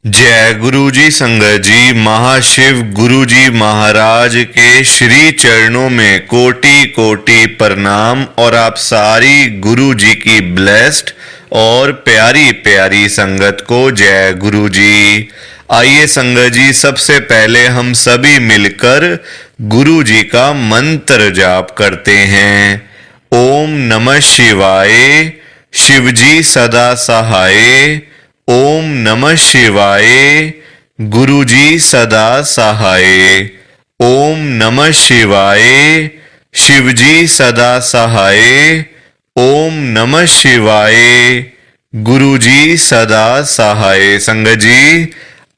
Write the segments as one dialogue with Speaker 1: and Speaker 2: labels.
Speaker 1: जय गुरु जी। संगत जी, महाशिव गुरु जी महाराज के श्री चरणों में कोटि कोटि प्रणाम। और आप सारी गुरु जी की ब्लेस्ड और प्यारी प्यारी संगत को जय गुरु जी। आइए संगत जी, सबसे पहले हम सभी मिलकर गुरु जी का मंत्र जाप करते हैं। ओम नमः शिवाय, शिव जी सदा सहाय। ओम नमः शिवाय, गुरु जी सदा सहाय। ओम नमः शिवाय, शिव जी सदा सहाय। ओम नमः शिवाय, गुरु जी सदा सहाय। संगत जी,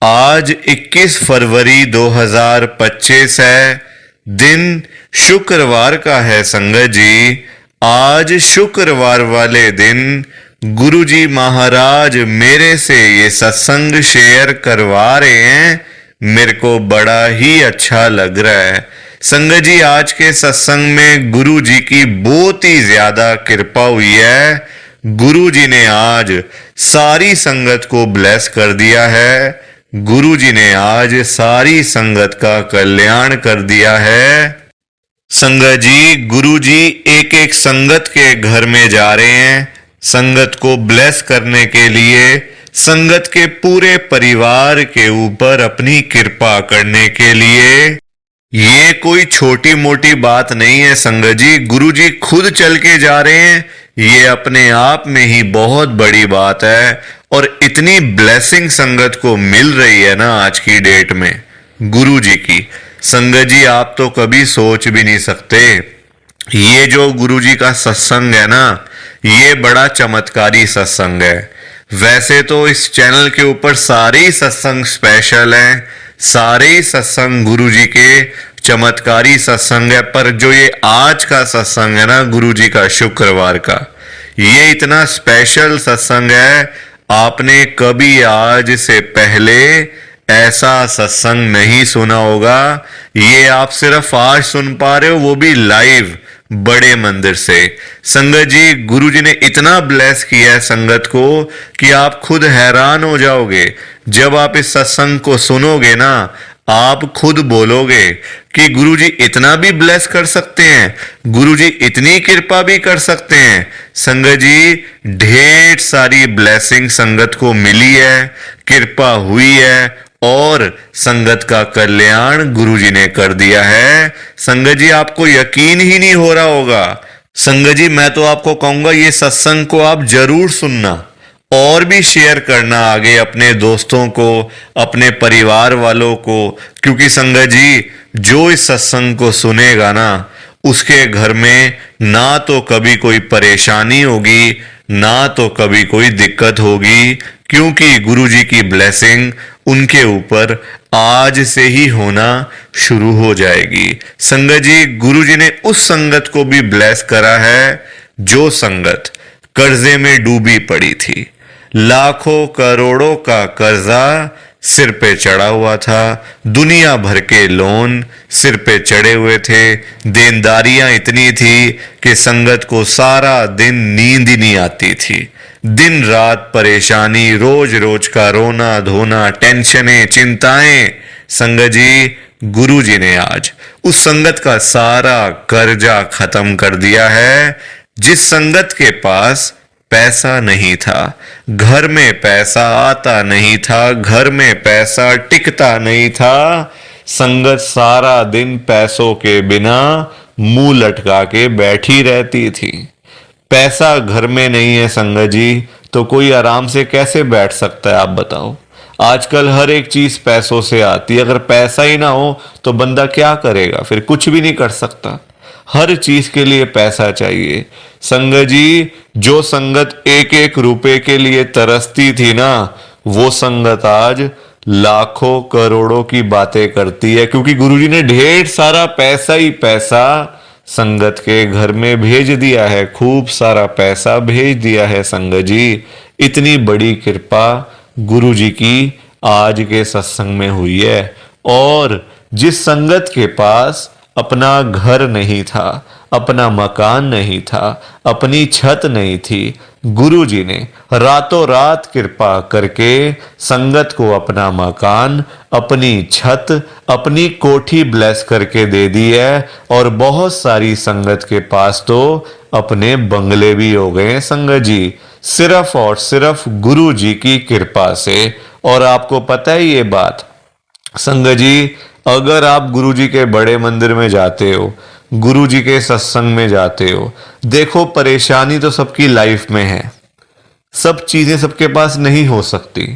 Speaker 1: आज 21 फरवरी 2025 है, दिन शुक्रवार का है। संगत जी, आज शुक्रवार वाले दिन गुरु जी महाराज मेरे से ये सत्संग शेयर करवा रहे हैं। मेरे को बड़ा ही अच्छा लग रहा है। संगत जी, आज के सत्संग में गुरु जी की बहुत ही ज्यादा कृपा हुई है। गुरु जी ने आज सारी संगत को ब्लेस कर दिया है। गुरु जी ने आज सारी संगत का कल्याण कर दिया है। संगत जी, गुरु जी एक एक संगत के घर में जा रहे हैं, संगत को ब्लेस करने के लिए, संगत के पूरे परिवार के ऊपर अपनी कृपा करने के लिए। ये कोई छोटी मोटी बात नहीं है संगत जी, गुरु जी खुद चल के जा रहे हैं। ये अपने आप में ही बहुत बड़ी बात है। और इतनी ब्लेसिंग संगत को मिल रही है ना आज की डेट में गुरु जी की। संगत जी, आप तो कभी सोच भी नहीं सकते। ये जो गुरु जी का सत्संग है ना, ये बड़ा चमत्कारी सत्संग है। वैसे तो इस चैनल के ऊपर सारे ही सत्संग स्पेशल हैं, सारे ही सत्संग गुरु जी के चमत्कारी सत्संग है। पर जो ये आज का सत्संग है ना गुरु जी का शुक्रवार का, ये इतना स्पेशल सत्संग है। आपने कभी आज से पहले ऐसा सत्संग नहीं सुना होगा। ये आप सिर्फ आज सुन पा रहे हो, वो भी लाइव बड़े मंदिर से। संगत जी, गुरु जी ने इतना ब्लेस किया है संगत को कि आप खुद हैरान हो जाओगे। जब आप इस सत्संग को सुनोगे ना, आप खुद बोलोगे कि गुरु जी इतना भी ब्लेस कर सकते हैं, गुरु जी इतनी कृपा भी कर सकते हैं। संगत जी, ढेर सारी ब्लेसिंग संगत को मिली है, कृपा हुई है और संगत का कल्याण गुरु जी ने कर दिया है। संगत जी, आपको यकीन ही नहीं हो रहा होगा। संगत जी, मैं तो आपको कहूंगा ये सत्संग को आप जरूर सुनना और भी शेयर करना आगे अपने दोस्तों को, अपने परिवार वालों को। क्योंकि संगत जी, जो इस सत्संग को सुनेगा ना, उसके घर में ना तो कभी कोई परेशानी होगी, ना तो कभी कोई दिक्कत होगी। क्योंकि गुरु जी की ब्लेसिंग उनके ऊपर आज से ही होना शुरू हो जाएगी। संगत जी, गुरु जी ने उस संगत को भी ब्लेस करा है जो संगत कर्जे में डूबी पड़ी थी। लाखों करोड़ों का कर्जा सिर पे चढ़ा हुआ था, दुनिया भर के लोन सिर पे चढ़े हुए थे, देनदारियां इतनी थी कि संगत को सारा दिन नींद ही नहीं आती थी। दिन रात परेशानी, रोज रोज का रोना धोना, टेंशनें, चिंताएं। संगत जी, गुरु जी ने आज उस संगत का सारा कर्जा खत्म कर दिया है। जिस संगत के पास पैसा नहीं था, घर में पैसा आता नहीं था, घर में पैसा टिकता नहीं था, संगत सारा दिन पैसों के बिना मुंह लटका के बैठी रहती थी। पैसा घर में नहीं है संगत जी, तो कोई आराम से कैसे बैठ सकता है आप बताओ। आजकल हर एक चीज पैसों से आती है। अगर पैसा ही ना हो तो बंदा क्या करेगा, फिर कुछ भी नहीं कर सकता। हर चीज के लिए पैसा चाहिए। संगत जी, जो संगत एक एक रुपए के लिए तरसती थी ना, वो संगत आज लाखों करोड़ों की बातें करती है। क्योंकि गुरुजी ने ढेर सारा पैसा ही पैसा संगत के घर में भेज दिया है, खूब सारा पैसा भेज दिया है। संगत जी, इतनी बड़ी कृपा गुरु जी की आज के सत्संग में हुई है। और जिस संगत के पास अपना घर नहीं था, अपना मकान नहीं था, अपनी छत नहीं थी, गुरुजी ने रातों रात कृपा करके संगत को अपना मकान, अपनी छत, अपनी कोठी ब्लेस करके दे दी है। और बहुत सारी संगत के पास तो अपने बंगले भी हो गए हैं संगत जी, सिर्फ और सिर्फ गुरु जी की कृपा से। और आपको पता है ये बात संगत जी, अगर आप गुरु जी के बड़े मंदिर में जाते हो, गुरु जी के सत्संग में जाते हो, देखो परेशानी तो सबकी लाइफ में है, सब चीजें सबके पास नहीं हो सकती।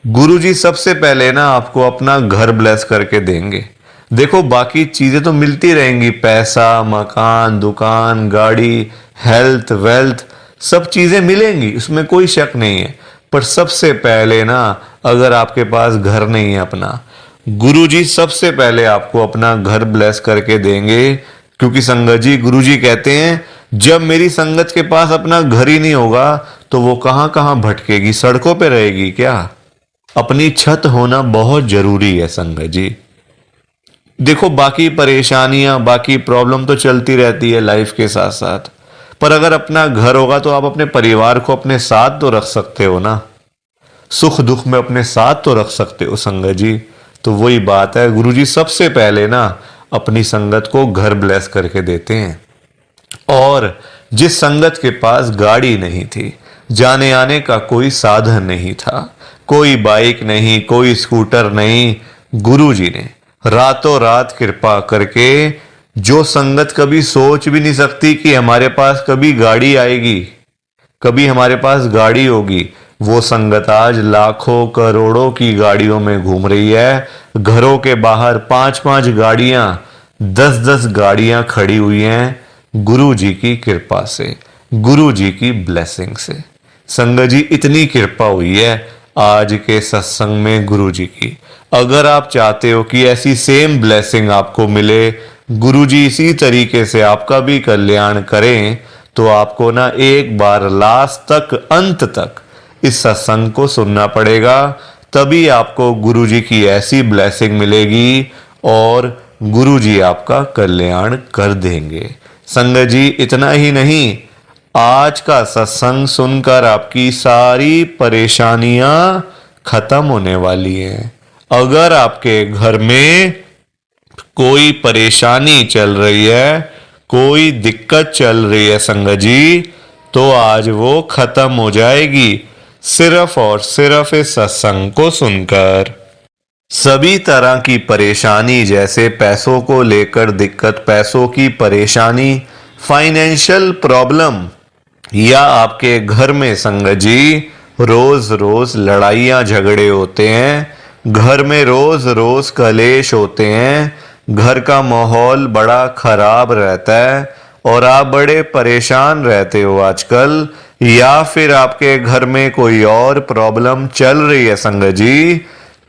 Speaker 1: गुरुजी सबसे पहले ना आपको अपना घर ब्लेस करके देंगे। देखो बाकी चीजें तो मिलती रहेंगी, पैसा, मकान, दुकान, गाड़ी, हेल्थ, वेल्थ, सब चीजें मिलेंगी, उसमें कोई शक नहीं है। पर सबसे पहले ना, अगर आपके पास घर नहीं है अपना, गुरुजी सबसे पहले आपको अपना घर ब्लेस करके देंगे। क्योंकि संगत जी, गुरुजी कहते हैं जब मेरी संगत के पास अपना घर ही नहीं होगा तो वो कहां कहां भटकेगी, सड़कों पे रहेगी क्या। अपनी छत होना बहुत जरूरी है संगत जी। देखो बाकी परेशानियां, बाकी प्रॉब्लम तो चलती रहती है लाइफ के साथ साथ, पर अगर अपना घर होगा तो आप अपने परिवार को अपने साथ तो रख सकते हो ना, सुख दुख में अपने साथ तो रख सकते हो संगत जी। तो वही बात है, गुरुजी सबसे पहले ना अपनी संगत को घर ब्लेस करके देते हैं। और जिस संगत के पास गाड़ी नहीं थी, जाने आने का कोई साधन नहीं था, कोई बाइक नहीं, कोई स्कूटर नहीं, गुरुजी ने रातों रात कृपा करके, जो संगत कभी सोच भी नहीं सकती कि हमारे पास कभी गाड़ी आएगी, कभी हमारे पास गाड़ी होगी, वो संगत आज लाखों करोड़ों की गाड़ियों में घूम रही है। घरों के बाहर 5-5 गाड़ियां, 10-10 गाड़ियां खड़ी हुई हैं, गुरु जी की कृपा से, गुरु जी की ब्लेसिंग से। संगत जी इतनी कृपा हुई है आज के सत्संग में गुरु जी की। अगर आप चाहते हो कि ऐसी सेम ब्लेसिंग आपको मिले, गुरु जी इसी तरीके से आपका भी कल्याण करें, तो आपको ना एक बार लास्ट तक, अंत तक इस सत्संग को सुनना पड़ेगा। तभी आपको गुरु जी की ऐसी ब्लेसिंग मिलेगी और गुरु जी आपका कल्याण कर देंगे। संगत जी इतना ही नहीं, आज का सत्संग सुनकर आपकी सारी परेशानियां खत्म होने वाली हैं। अगर आपके घर में कोई परेशानी चल रही है, कोई दिक्कत चल रही है संगत जी, तो आज वो खत्म हो जाएगी सिर्फ और सिर्फ इस सत्संग को सुनकर। सभी तरह की परेशानी, जैसे पैसों को लेकर दिक्कत, पैसों की परेशानी, फाइनेंशियल प्रॉब्लम, या आपके घर में संगत जी रोज रोज लड़ाइयां झगड़े होते हैं, घर में रोज रोज कलेश होते हैं, घर का माहौल बड़ा खराब रहता है और आप बड़े परेशान रहते हो आजकल, या फिर आपके घर में कोई और प्रॉब्लम चल रही है संगत जी,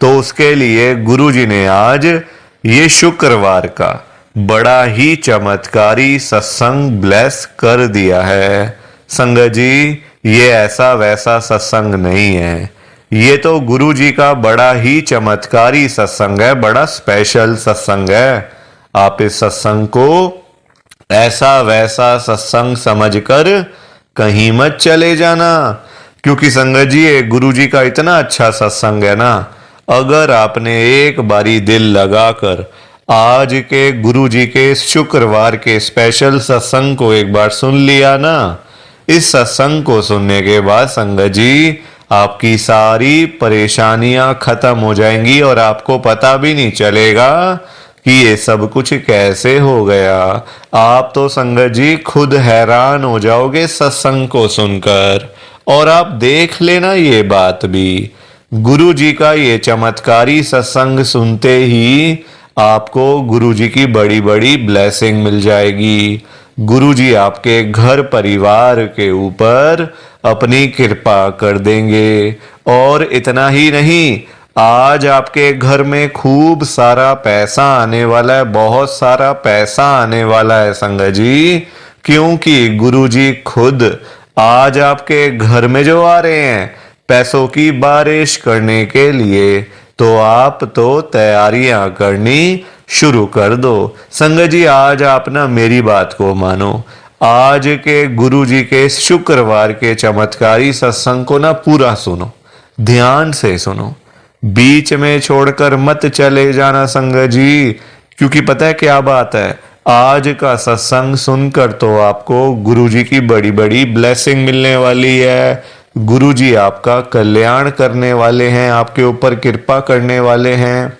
Speaker 1: तो उसके लिए गुरुजी ने आज ये शुक्रवार का बड़ा ही चमत्कारी सत्संग ब्लेस कर दिया है। संगत जी ये ऐसा वैसा सत्संग नहीं है, ये तो गुरु जी का बड़ा ही चमत्कारी सत्संग है, बड़ा स्पेशल सत्संग है। आप इस सत्संग को ऐसा वैसा सत्संग समझकर कहीं मत चले जाना, क्योंकि संगत जी ये गुरु जी का इतना अच्छा सत्संग है ना, अगर आपने एक बारी दिल लगाकर आज के गुरु जी के शुक्रवार के स्पेशल सत्संग को एक बार सुन लिया ना, इस सत्संग को सुनने के बाद संगत जी आपकी सारी परेशानियां खत्म हो जाएंगी और आपको पता भी नहीं चलेगा कि ये सब कुछ कैसे हो गया। आप तो संगत जी खुद हैरान हो जाओगे सत्संग को सुनकर। और आप देख लेना ये बात भी, गुरु जी का ये चमत्कारी सत्संग सुनते ही आपको गुरु जी की बड़ी बड़ी ब्लेसिंग मिल जाएगी। गुरु जी आपके घर परिवार के ऊपर अपनी कृपा कर देंगे। और इतना ही नहीं, आज आपके घर में खूब सारा पैसा आने वाला है, बहुत सारा पैसा आने वाला है संगत जी, क्योंकि गुरु जी खुद आज आपके घर में जो आ रहे हैं पैसों की बारिश करने के लिए, तो आप तो तैयारियां करनी शुरू कर दो। संगत जी आज आप ना मेरी बात को मानो। आज के गुरु जी के इस शुक्रवार के चमत्कारी सत्संग को ना पूरा सुनो, ध्यान से सुनो, बीच में छोड़कर मत चले जाना संगत जी, क्योंकि पता है क्या बात है, आज का सत्संग सुनकर तो आपको गुरु जी की बड़ी बड़ी ब्लेसिंग मिलने वाली है। गुरु जी आपका कल्याण करने वाले हैं, आपके ऊपर कृपा करने वाले हैं।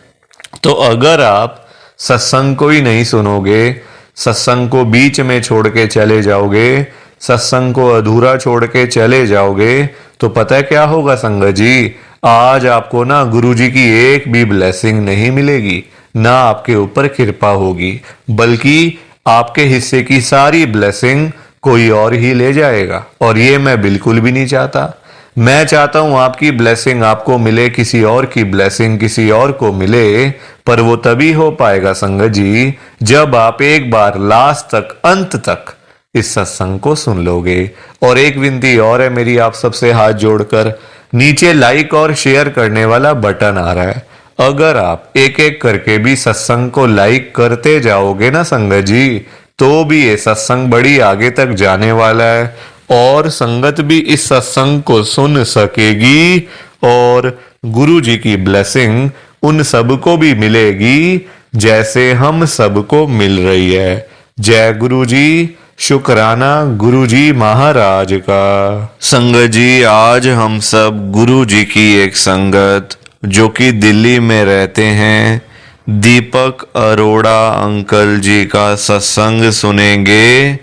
Speaker 1: तो अगर आप सत्संग को ही नहीं सुनोगे, सत्संग को बीच में छोड़ के चले जाओगे, सत्संग को अधूरा छोड़ के चले जाओगे, तो पता है क्या होगा संगत जी, आज आपको ना गुरु जी की एक भी ब्लेसिंग नहीं मिलेगी, ना आपके ऊपर कृपा होगी, बल्कि आपके हिस्से की सारी ब्लेसिंग कोई और ही ले जाएगा। और ये मैं बिल्कुल भी नहीं चाहता। मैं चाहता हूं आपकी ब्लेसिंग आपको मिले, किसी और की ब्लेसिंग किसी और को मिले, पर वो तभी हो पाएगा संगत जी जब आप एक बार लास्ट तक, अंत तक इस सत्संग को सुन लोगे। और एक विनती और है मेरी आप सबसे हाथ जोड़कर, नीचे लाइक और शेयर करने वाला बटन आ रहा है, अगर आप एक एक करके भी सत्संग को लाइक करते जाओगे ना संगत जी, तो भी ये सत्संग बड़ी आगे तक जाने वाला है और संगत भी इस सत्संग को सुन सकेगी और गुरु जी की ब्लेसिंग उन सबको भी मिलेगी जैसे हम सबको मिल रही है। जय गुरु जी, शुक्राना गुरु जी महाराज का। संगत जी आज हम सब गुरु जी की एक संगत जो कि दिल्ली में रहते हैं, दीपक अरोड़ा अंकल जी का सत्संग सुनेंगे।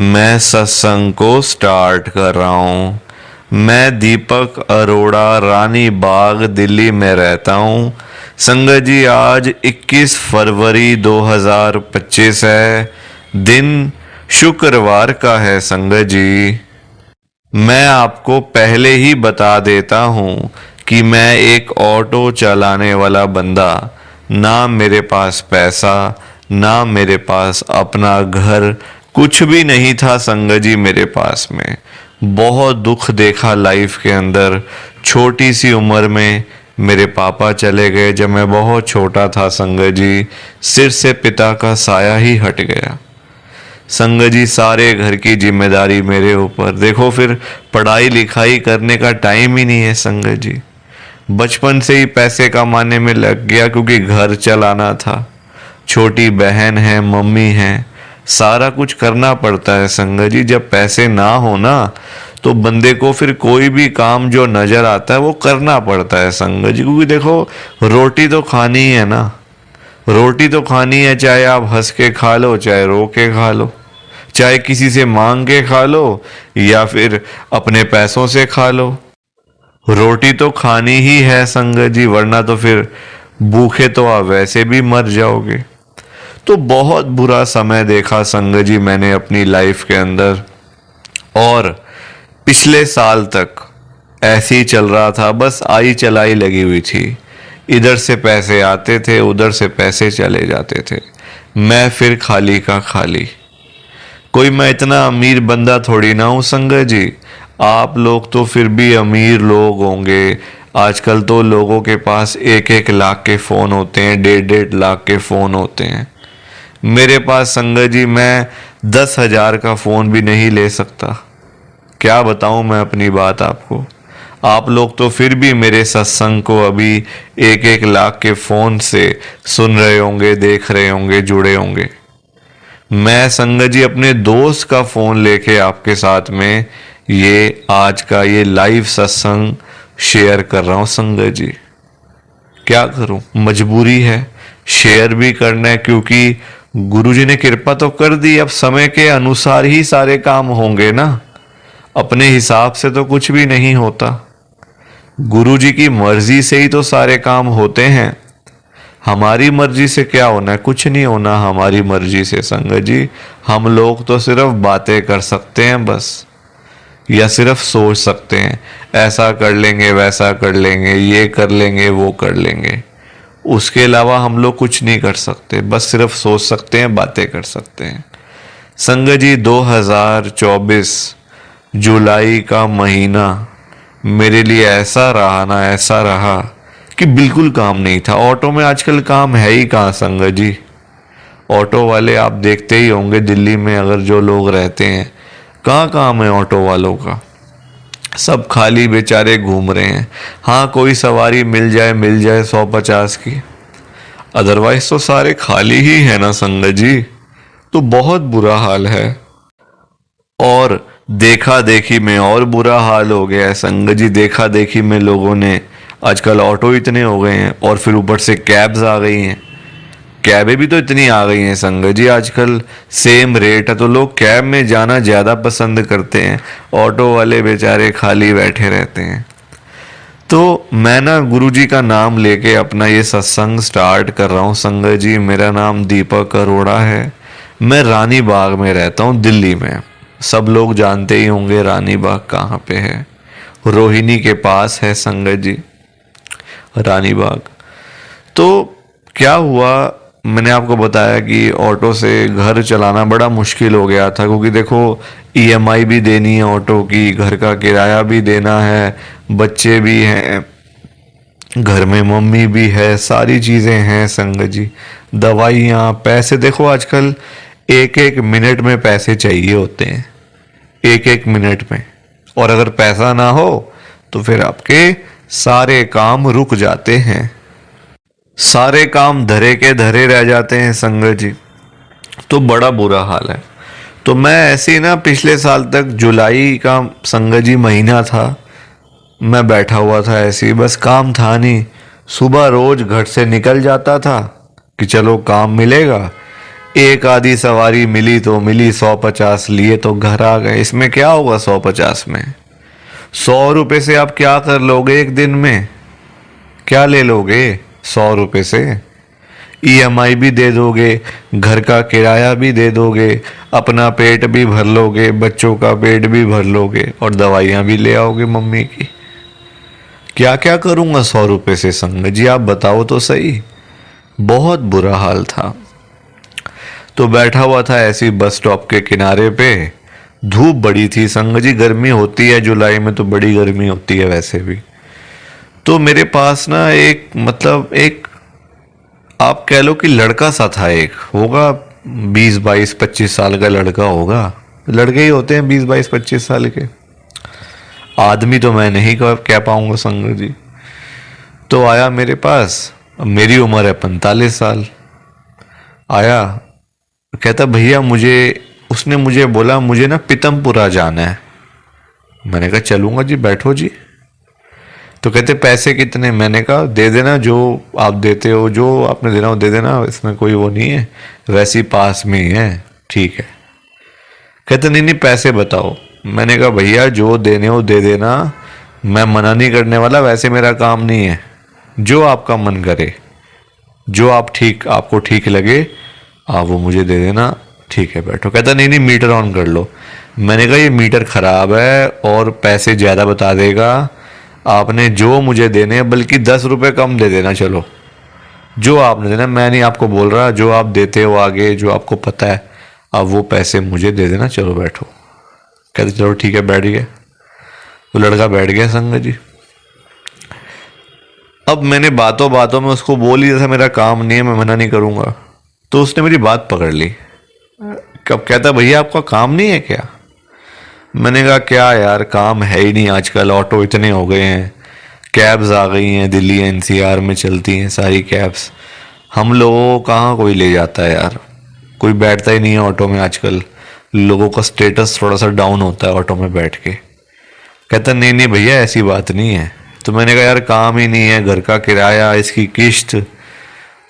Speaker 1: मैं सत्संग को स्टार्ट कर रहा हूँ। मैं दीपक अरोड़ा, रानी बाग, दिल्ली में रहता हूँ। संगत जी आज 21 फरवरी 2025 है, दिन शुक्रवार का है। संगत जी मैं आपको पहले ही बता देता हूँ कि मैं एक ऑटो चलाने वाला बंदा, ना मेरे पास पैसा, ना मेरे पास अपना घर, कुछ भी नहीं था संगत जी मेरे पास में। बहुत दुख देखा लाइफ के अंदर। छोटी सी उम्र में मेरे पापा चले गए जब मैं बहुत छोटा था संगत जी, सिर से पिता का साया ही हट गया। संगत जी सारे घर की जिम्मेदारी मेरे ऊपर। देखो फिर पढ़ाई लिखाई करने का टाइम ही नहीं है संगत जी। बचपन से ही पैसे कमाने में लग गया क्योंकि घर चलाना था, छोटी बहन है, मम्मी है, सारा कुछ करना पड़ता है संगत जी। जब पैसे ना हो ना तो बंदे को फिर कोई भी काम जो नजर आता है वो करना पड़ता है संगत जी, क्योंकि देखो रोटी तो खानी है ना, रोटी तो खानी है, चाहे आप हंस के खा लो, चाहे रो के खा लो, चाहे किसी से मांग के खा लो या फिर अपने पैसों से खा लो, रोटी तो खानी ही है संगत जी, वरना तो फिर भूखे तो आप वैसे भी मर जाओगे। तो बहुत बुरा समय देखा संगत जी मैंने अपनी लाइफ के अंदर, और पिछले साल तक ऐसे ही चल रहा था, बस आई चलाई लगी हुई थी। इधर से पैसे आते थे, उधर से पैसे चले जाते थे, मैं फिर खाली का खाली। कोई मैं इतना अमीर बंदा थोड़ी ना हूं संगत जी, आप लोग तो फिर भी अमीर लोग होंगे। आजकल तो लोगों के पास 1-1 लाख के फ़ोन होते हैं, 1.5 लाख के फ़ोन होते हैं। मेरे पास संगत जी मैं 10,000 का फ़ोन भी नहीं ले सकता। क्या बताऊं मैं अपनी बात आपको। आप लोग तो फिर भी मेरे सत्संग को अभी 1-1 लाख के फ़ोन से सुन रहे होंगे, देख रहे होंगे, जुड़े होंगे। मैं संगत जी अपने दोस्त का फ़ोन लेके आपके साथ में ये आज का ये लाइव सत्संग शेयर कर रहा हूँ संगत जी। क्या करूं, मजबूरी है, शेयर भी करना है क्योंकि गुरुजी ने कृपा तो कर दी। अब समय के अनुसार ही सारे काम होंगे ना, अपने हिसाब से तो कुछ भी नहीं होता। गुरुजी की मर्जी से ही तो सारे काम होते हैं। हमारी मर्जी से क्या होना है, कुछ नहीं होना हमारी मर्जी से संगत जी। हम लोग तो सिर्फ बातें कर सकते हैं बस, या सिर्फ सोच सकते हैं ऐसा कर लेंगे, वैसा कर लेंगे, ये कर लेंगे, वो कर लेंगे। उसके अलावा हम लोग कुछ नहीं कर सकते, बस सिर्फ सोच सकते हैं, बातें कर सकते हैं। संगत जी 2024 जुलाई का महीना मेरे लिए ऐसा रहा ना, ऐसा रहा कि बिल्कुल काम नहीं था। ऑटो में आजकल काम है ही कहाँ संगत जी। ऑटो वाले आप देखते ही होंगे दिल्ली में, अगर जो लोग रहते हैं, कहाँ काम है ऑटो वालों का, सब खाली बेचारे घूम रहे हैं। हाँ, कोई सवारी मिल जाए 150 की, अदरवाइज तो सारे खाली ही है ना संगत जी। तो बहुत बुरा हाल है। और देखा देखी में और बुरा हाल हो गया है संगत जी। देखा देखी में लोगों ने, आजकल ऑटो इतने हो गए हैं और फिर ऊपर से कैब्स आ गई हैं। कैबें भी तो इतनी आ गई हैं संगत जी, आजकल सेम रेट है तो लोग कैब में जाना ज़्यादा पसंद करते हैं, ऑटो वाले बेचारे खाली बैठे रहते हैं। तो मैं ना गुरुजी का नाम लेके अपना ये सत्संग स्टार्ट कर रहा हूँ संगत जी। मेरा नाम दीपक अरोड़ा है। मैं रानी बाग में रहता हूँ दिल्ली में। सब लोग जानते ही होंगे रानी बाग कहाँ पे है, रोहिणी के पास है संगत जी रानी बाग। तो क्या हुआ, मैंने आपको बताया कि ऑटो से घर चलाना बड़ा मुश्किल हो गया था, क्योंकि देखो ईएमआई भी देनी है ऑटो की, घर का किराया भी देना है, बच्चे भी हैं घर में, मम्मी भी है, सारी चीज़ें हैं संगत जी, दवाइयाँ, पैसे। देखो आजकल एक एक मिनट में पैसे चाहिए होते हैं, एक एक मिनट में। और अगर पैसा ना हो तो फिर आपके सारे काम रुक जाते हैं, सारे काम धरे के धरे रह जाते हैं संगत जी। तो बड़ा बुरा हाल है। तो मैं ऐसे ही ना, पिछले साल तक जुलाई का संगत जी महीना था, मैं बैठा हुआ था ऐसे ही, बस काम था नहीं। सुबह रोज घर से निकल जाता था कि चलो काम मिलेगा, एक आधी सवारी मिली तो मिली, 150 लिए तो घर आ गए। इसमें क्या होगा 150 में? 100 रुपये से आप क्या कर लोगे एक दिन में? क्या ले लोगे 100 रुपये से? ईएमआई भी दे दोगे, घर का किराया भी दे दोगे, अपना पेट भी भर लोगे, बच्चों का पेट भी भर लोगे और दवाइयाँ भी ले आओगे मम्मी की। क्या क्या करूँगा 100 रुपये से संगत जी, आप बताओ तो सही। बहुत बुरा हाल था। तो बैठा हुआ था ऐसी बस स्टॉप के किनारे पे, धूप बड़ी थी संगत जी, गर्मी होती है जुलाई में तो बड़ी गर्मी होती है वैसे भी। तो मेरे पास ना एक, मतलब एक, आप कह लो कि लड़का सा था, एक होगा 20-22-25 साल का लड़का होगा, लड़के ही होते हैं 20-22-25 साल के, आदमी तो मैं नहीं कह पाऊंगा संगत जी। तो आया मेरे पास, मेरी उम्र है 45 साल। आया, कहता भैया मुझे, उसने मुझे बोला मुझे ना पीतमपुरा जाना है। मैंने कहा चलूंगा जी, बैठो जी। तो कहते पैसे कितने? मैंने कहा दे देना जो आप देते हो, जो आपने देना हो दे देना, इसमें कोई वो नहीं है, वैसे ही पास में ही है, ठीक है। कहते नहीं नहीं पैसे बताओ। मैंने कहा भैया जो देने हो दे देना, मैं मना नहीं करने वाला, वैसे मेरा काम नहीं है, जो आपका मन करे, जो आपको ठीक लगे आप वो मुझे दे देना, ठीक है बैठो। कहता नहीं नहीं मीटर ऑन कर लो। मैंने कहा ये मीटर ख़राब है और पैसे ज़्यादा बता देगा, आपने जो मुझे देने हैं बल्कि 10 रुपये कम दे देना, चलो जो आपने देना, मैं नहीं आपको बोल रहा, जो आप देते हो आगे, जो आपको पता है आप वो पैसे मुझे दे देना, चलो बैठो। कहते चलो ठीक है, बैठ गया। तो लड़का बैठ गया संगत जी। अब मैंने बातों बातों में उसको बोल ही, जैसा मेरा काम नहीं है मैं मना नहीं करूँगा, तो उसने मेरी बात पकड़ ली। कब कहता भैया आपका काम नहीं है क्या? मैंने कहा क्या यार, काम है ही नहीं, आजकल ऑटो इतने हो गए हैं, कैब्स आ गई हैं, दिल्ली एनसीआर में चलती हैं सारी कैब्स, हम लोगों को कहाँ कोई ले जाता है यार, कोई बैठता ही नहीं है ऑटो में आजकल, लोगों का स्टेटस थोड़ा सा डाउन होता है ऑटो में बैठ के। कहता नहीं नहीं भैया ऐसी बात नहीं है। तो मैंने कहा यार काम ही नहीं है, घर का किराया, इसकी किश्त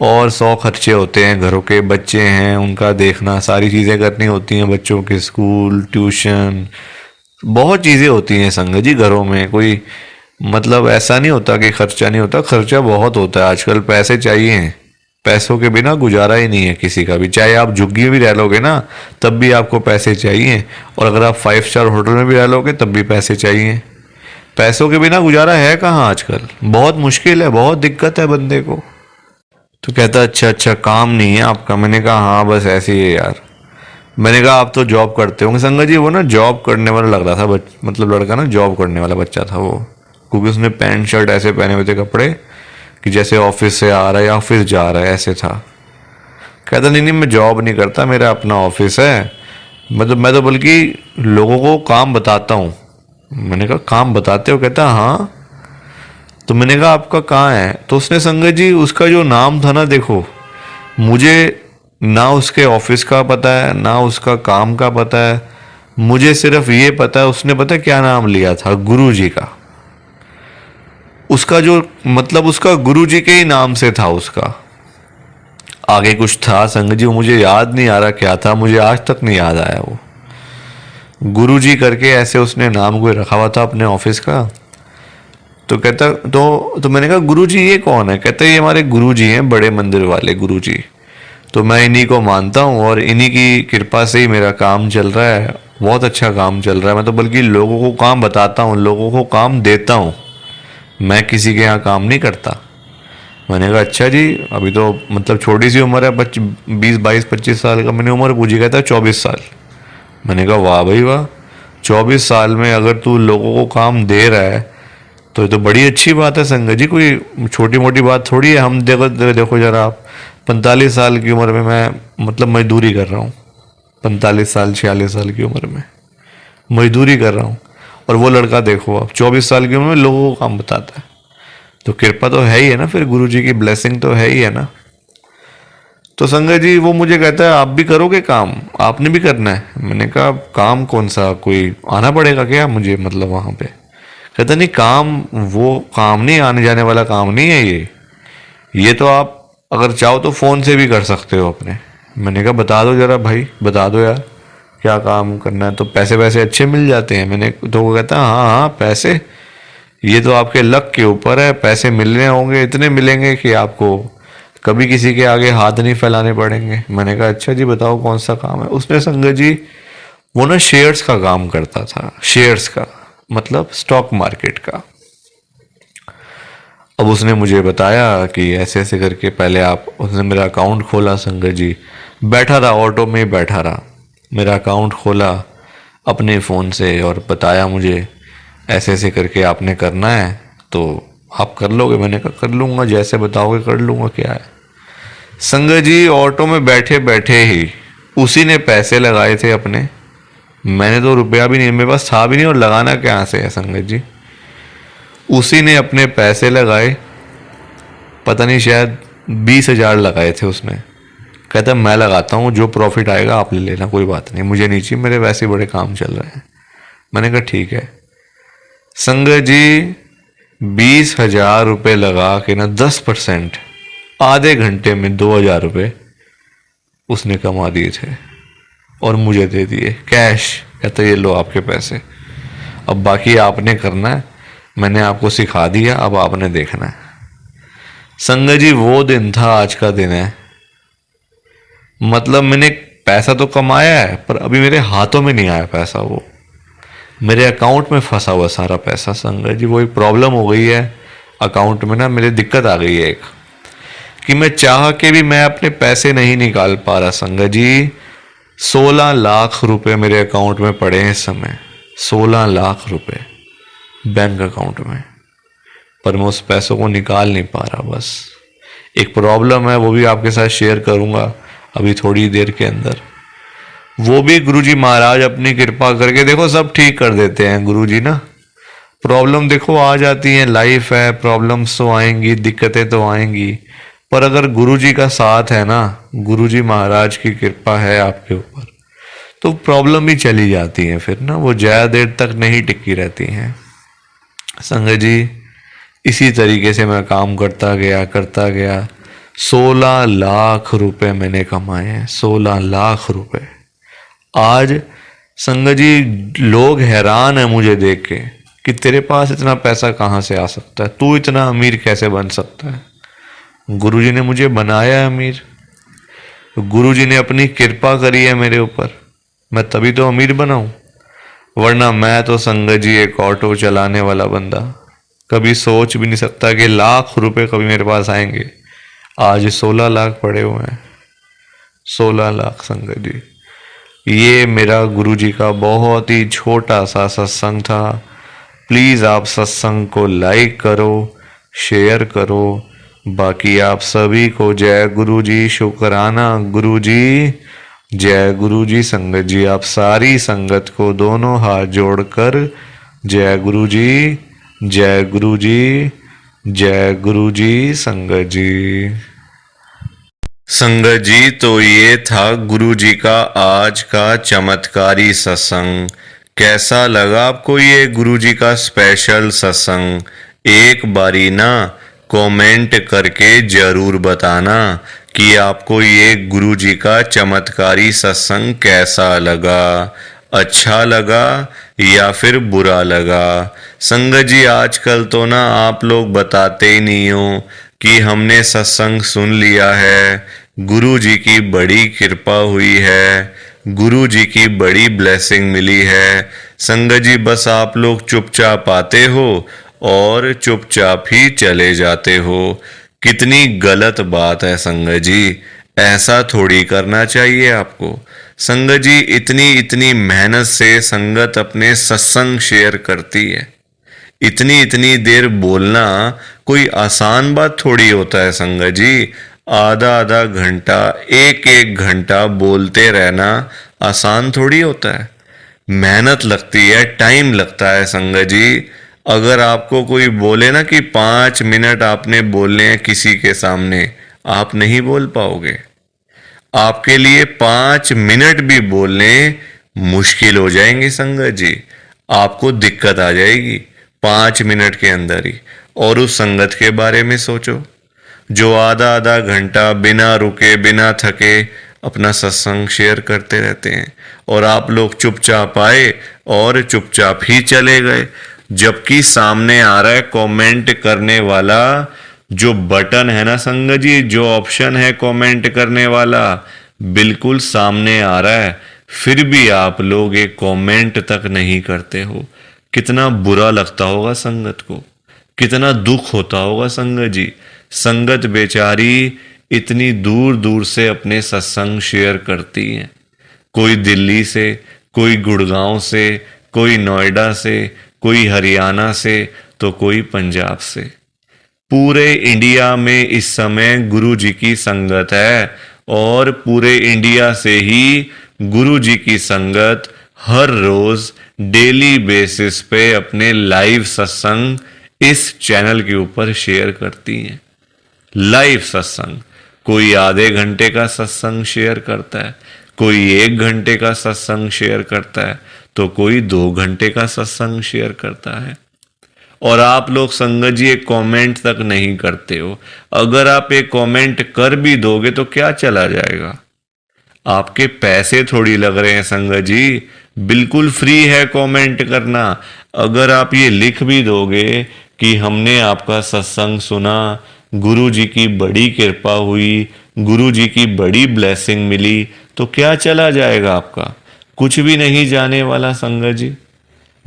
Speaker 1: और 100 खर्चे होते हैं, घरों के बच्चे हैं उनका देखना, सारी चीज़ें करनी होती हैं, बच्चों के स्कूल ट्यूशन, बहुत चीज़ें होती हैं संगत जी घरों में। कोई मतलब ऐसा नहीं होता कि खर्चा नहीं होता, खर्चा बहुत होता है आजकल, पैसे चाहिए, पैसों के बिना गुजारा ही नहीं है किसी का भी। चाहे आप झुग्गी भी रह लोगे ना तब भी आपको पैसे चाहिए, और अगर आप 5 स्टार होटल में भी रह लोगे तब भी पैसे चाहिए। पैसों के बिना गुजारा है कहाँ आजकल, बहुत मुश्किल है, बहुत दिक्कत है बंदे को। तो कहता अच्छा काम नहीं है आपका? मैंने कहा हाँ बस ऐसे ही है यार। मैंने कहा आप तो जॉब करते होंगे। संगत जी वो ना जॉब करने वाला लग रहा था, मतलब लड़का ना जॉब करने वाला बच्चा था वो, क्योंकि उसने पैंट शर्ट ऐसे पहने हुए थे कपड़े कि जैसे ऑफिस से आ रहा है या ऑफिस जा रहा है, ऐसे था। कहता नहीं नहीं मैं जॉब नहीं करता, मेरा अपना ऑफिस है, मैं तो बल्कि लोगों को काम बताता हूँ। मैंने कहा काम बताते हो? कहता हाँ। तो मैंने कहा आपका कहाँ है? तो उसने संगत जी उसका जो नाम था ना, देखो मुझे ना उसके ऑफिस का पता है ना उसका काम का पता है, मुझे सिर्फ ये पता है उसने पता है क्या नाम लिया था? गुरु जी का। उसका जो मतलब उसका गुरु जी के ही नाम से था उसका। आगे कुछ था संगत जी, वो मुझे याद नहीं आ रहा क्या था, मुझे आज तक नहीं याद आया। वो गुरु जी करके ऐसे उसने नाम कोई रखा हुआ था अपने ऑफिस का। तो कहता तो मैंने कहा गुरु जी ये कौन है? कहता ये हमारे गुरु जी हैं, बड़े मंदिर वाले गुरु जी। तो मैं इन्हीं को मानता हूँ और इन्हीं की कृपा से ही मेरा काम चल रहा है, बहुत अच्छा काम चल रहा है। मैं तो बल्कि लोगों को काम बताता हूँ, लोगों को काम देता हूँ, मैं किसी के यहाँ काम नहीं करता। मैंने कहा अच्छा जी, अभी तो मतलब छोटी सी उम्र है, 20 22 25 साल का मैंने उम्र पूछी। कहता है 24 साल। मैंने कहा वाह भाई वाह, 24 साल में अगर तू लोगों को काम दे रहा है तो ये तो बड़ी अच्छी बात है संगत जी, कोई छोटी मोटी बात थोड़ी है। हम देखो जरा, आप 45 साल की उम्र में मैं मतलब मजदूरी कर रहा हूँ, 45 साल 46 साल की उम्र में मजदूरी कर रहा हूँ, और वो लड़का देखो अब 24 साल की उम्र में लोगों को काम बताता है। तो कृपा तो है ही है ना, फिर गुरु जी की ब्लेसिंग तो है ही है ना। तो संगत जी वो मुझे कहता है आप भी करोगे काम, आपने भी करना है? मैंने कहा काम कौन सा, कोई आना पड़ेगा क्या मुझे मतलब वहाँ पे? कहता नहीं काम, वो काम नहीं, आने जाने वाला काम नहीं है ये तो आप अगर चाहो तो फ़ोन से भी कर सकते हो अपने। मैंने कहा बता दो जरा भाई, बता दो यार क्या काम करना है। तो पैसे वैसे अच्छे मिल जाते हैं? मैंने तो वो कहता हाँ हाँ पैसे, ये तो आपके लक के ऊपर है, पैसे मिलने होंगे, इतने मिलेंगे कि आपको कभी किसी के आगे हाथ नहीं फैलाने पड़ेंगे। मैंने कहा अच्छा जी बताओ कौन सा काम है। उसने संगत जी वो ना शेयर्स का काम करता था, शेयर्स का मतलब स्टॉक मार्केट का। अब उसने मुझे बताया कि ऐसे ऐसे करके पहले आप, उसने मेरा अकाउंट खोला संगत जी, बैठा रहा ऑटो में ही बैठा रहा, मेरा अकाउंट खोला अपने फ़ोन से और बताया मुझे ऐसे ऐसे करके आपने करना है तो आप कर लोगे? मैंने कहा कर लूँगा, जैसे बताओगे कर लूँगा, क्या है। संगत जी ऑटो में बैठे बैठे ही उसी ने पैसे लगाए थे अपने, मैंने तो रुपया भी नहीं, मेरे पास था भी नहीं, और लगाना क्या से है संगत जी। उसी ने अपने पैसे लगाए, पता नहीं शायद 20,000 लगाए थे उसने। कहता मैं लगाता हूँ, जो प्रॉफिट आएगा आप ले लेना, कोई बात नहीं, मुझे नहीं चाहिए, मेरे वैसे बड़े काम चल रहे हैं। मैंने कहा ठीक है। संगत जी 20,000 रुपये लगा के ना 10% आधे घंटे में 2,000 रुपये उसने कमा दिए थे और मुझे दे दिए कैश। कहता ये लो आपके पैसे, अब बाकी आपने करना है, मैंने आपको सिखा दिया, अब आपने देखना है। संगत जी वो दिन था, आज का दिन है, मतलब मैंने पैसा तो कमाया है पर अभी मेरे हाथों में नहीं आया पैसा, वो मेरे अकाउंट में फंसा हुआ सारा पैसा। संगत जी वो एक प्रॉब्लम हो गई है अकाउंट में ना, मेरे दिक्कत आ गई है एक, कि मैं चाह के भी मैं अपने पैसे नहीं निकाल पा रहा। संगत जी 16 लाख रुपए मेरे अकाउंट में पड़े हैं इस समय, 16 लाख रुपए बैंक अकाउंट में, पर मैं उस पैसों को निकाल नहीं पा रहा। बस एक प्रॉब्लम है, वो भी आपके साथ शेयर करूंगा अभी थोड़ी देर के अंदर। वो भी गुरुजी महाराज अपनी कृपा करके देखो सब ठीक कर देते हैं गुरुजी ना। प्रॉब्लम देखो आ जाती है, लाइफ है, प्रॉब्लम्स तो आएंगी, दिक्कतें तो आएंगी, पर अगर गुरुजी का साथ है ना, गुरुजी महाराज की कृपा है आपके ऊपर, तो प्रॉब्लम भी चली जाती है फिर ना, वो ज़्यादा देर तक नहीं टिकी रहती हैं। संगत जी इसी तरीके से मैं काम करता गया 16 लाख रुपए मैंने कमाए हैं, 16 लाख रुपए। आज संगत जी लोग हैरान है मुझे देख के कि तेरे पास इतना पैसा कहाँ से आ सकता है, तू इतना अमीर कैसे बन सकता है। गुरुजी ने मुझे बनाया है अमीर, गुरुजी ने अपनी कृपा करी है मेरे ऊपर, मैं तभी तो अमीर बना हूँ, वरना मैं तो संगत जी एक ऑटो चलाने वाला बंदा, कभी सोच भी नहीं सकता कि लाख रुपए कभी मेरे पास आएंगे। आज 16 लाख पड़े हुए हैं, 16 लाख। संगत जी ये मेरा गुरुजी का बहुत ही छोटा सा सत्संग था। प्लीज़ आप सत्संग को लाइक करो, शेयर करो, बाकी आप सभी को जय गुरु जी, शुक्राना गुरु जी, जय गुरु जी। संगत जी आप सारी संगत को दोनों हाथ जोड़कर जय गुरु जी, जय गुरु जी, जय गुरु जी। संगत जी, संगत जी तो ये था गुरु जी का आज का चमत्कारी सत्संग। कैसा लगा आपको ये गुरु जी का स्पेशल सत्संग? एक बारी ना कमेंट करके जरूर बताना कि आपको ये गुरु जी का चमत्कारी सत्संग कैसा लगा, अच्छा लगा या फिर बुरा लगा। संगत जी आजकल तो ना आप लोग बताते ही नहीं हो कि हमने सत्संग सुन लिया है, गुरु जी की बड़ी कृपा हुई है, गुरु जी की बड़ी ब्लेसिंग मिली है। संगत जी बस आप लोग चुपचाप आते हो और चुपचाप ही चले जाते हो। कितनी गलत बात है संगत जी, ऐसा थोड़ी करना चाहिए आपको। संगत जी इतनी इतनी मेहनत से संगत अपने सत्संग शेयर करती है, इतनी इतनी देर बोलना कोई आसान बात थोड़ी होता है संगत जी। आधा आधा घंटा, एक एक घंटा बोलते रहना आसान थोड़ी होता है, मेहनत लगती है, टाइम लगता है संगत जी। अगर आपको कोई बोले ना कि 5 मिनट आपने बोलने हैं किसी के सामने, आप नहीं बोल पाओगे। आपके लिए 5 मिनट भी बोलने मुश्किल हो जाएंगे संगत जी, आपको दिक्कत आ जाएगी 5 मिनट के अंदर ही। और उस संगत के बारे में सोचो जो आधा आधा घंटा बिना रुके बिना थके अपना सत्संग शेयर करते रहते हैं, और आप लोग चुपचाप आए और चुपचाप ही चले गए। जबकि सामने आ रहा है कमेंट करने वाला जो बटन है ना संगत जी, जो ऑप्शन है कमेंट करने वाला, बिल्कुल सामने आ रहा है, फिर भी आप लोग एक कमेंट तक नहीं करते हो। कितना बुरा लगता होगा संगत को, कितना दुख होता होगा संगत जी। संगत बेचारी इतनी दूर दूर से अपने सत्संग शेयर करती है, कोई दिल्ली से, कोई गुड़गांव से, कोई नोएडा से, कोई हरियाणा से, तो कोई पंजाब से। पूरे इंडिया में इस समय गुरु जी की संगत है, और पूरे इंडिया से ही गुरु जी की संगत हर रोज डेली बेसिस पे अपने लाइव सत्संग इस चैनल के ऊपर शेयर करती हैं। लाइव सत्संग, कोई आधे घंटे का सत्संग शेयर करता है, कोई 1 घंटे का सत्संग शेयर करता है, तो कोई 2 घंटे का सत्संग शेयर करता है। और आप लोग संगत जी एक कमेंट तक नहीं करते हो। अगर आप एक कमेंट कर भी दोगे तो क्या चला जाएगा, आपके पैसे थोड़ी लग रहे हैं संगत जी, बिल्कुल फ्री है कमेंट करना। अगर आप ये लिख भी दोगे कि हमने आपका सत्संग सुना, गुरु जी की बड़ी कृपा हुई, गुरु जी की बड़ी ब्लेसिंग मिली, तो क्या चला जाएगा आपका, कुछ भी नहीं जाने वाला संगत जी।